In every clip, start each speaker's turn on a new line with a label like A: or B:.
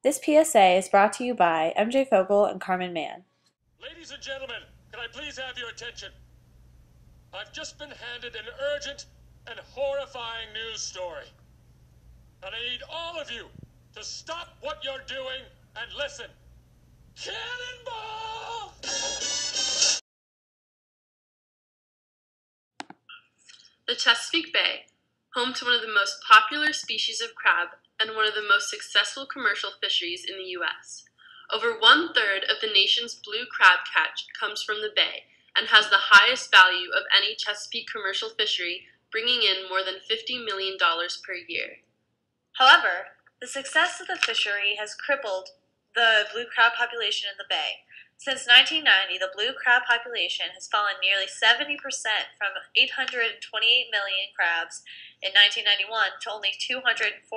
A: This PSA is brought to you by MJ Fogel and Carmen Mann.
B: Ladies and gentlemen, can I please have your attention? I've just been handed an urgent and horrifying news story. And I need all of you to stop what you're doing and listen. Cannonball!
C: The Chesapeake Bay, home to one of the most popular species of crab and one of the most successful commercial fisheries in the U.S. Over 1/3 of the nation's blue crab catch comes from the bay and has the highest value of any Chesapeake commercial fishery, bringing in more than $50 million per year.
A: However, the success of the fishery has crippled the blue crab population in the bay. Since 1990, the blue crab population has fallen nearly 70% from 828 million crabs in 1991 to only 249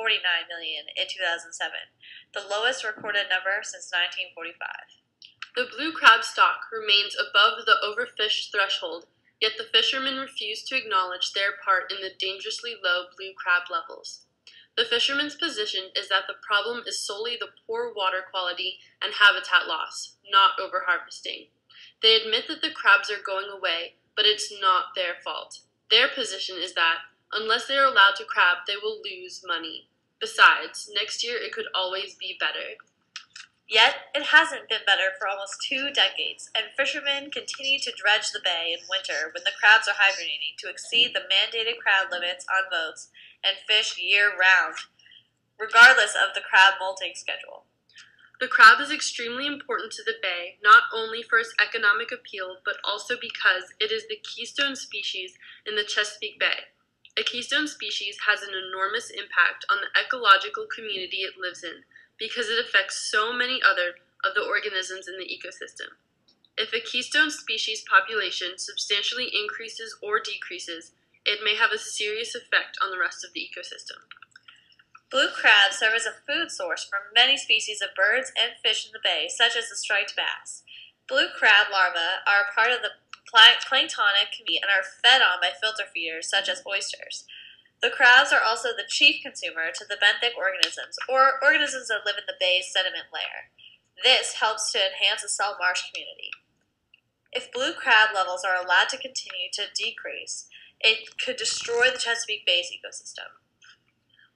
A: million in 2007, the lowest recorded number since 1945.
C: The blue crab stock remains above the overfished threshold, yet the fishermen refuse to acknowledge their part in the dangerously low blue crab levels. The fishermen's position is that the problem is solely the poor water quality and habitat loss, not overharvesting. They admit that the crabs are going away, but it's not their fault. Their position is that, unless they are allowed to crab, they will lose money. Besides, next year it could always be better.
A: Yet, it hasn't been better for almost 2 decades, and fishermen continue to dredge the bay in winter when the crabs are hibernating to exceed the mandated crab limits on boats and fish year-round, regardless of the crab molting schedule.
C: The crab is extremely important to the bay, not only for its economic appeal, but also because it is the keystone species in the Chesapeake Bay. A keystone species has an enormous impact on the ecological community it lives in, because it affects so many other of the organisms in the ecosystem. If a keystone species population substantially increases or decreases, it may have a serious effect on the rest of the ecosystem.
A: Blue crabs serve as a food source for many species of birds and fish in the bay, such as the striped bass. Blue crab larvae are a part of the planktonic community and are fed on by filter feeders, such as oysters. The crabs are also the chief consumer to the benthic organisms, or organisms that live in the bay's sediment layer. This helps to enhance the salt marsh community. If blue crab levels are allowed to continue to decrease, it could destroy the Chesapeake Bay's ecosystem.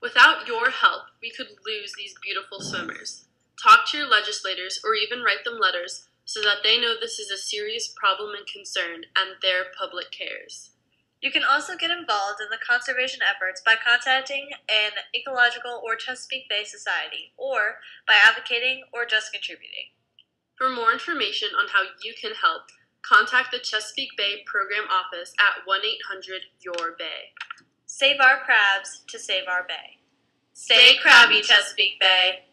C: Without your help, we could lose these beautiful swimmers. Talk to your legislators or even write them letters so that they know this is a serious problem and concern and their public cares.
A: You can also get involved in the conservation efforts by contacting an ecological or Chesapeake Bay society, or by advocating or just contributing.
C: For more information on how you can help, contact the Chesapeake Bay Program Office at 1-800-YOUR-BAY.
A: Save our crabs to save our bay. Stay crabby, Chesapeake Bay!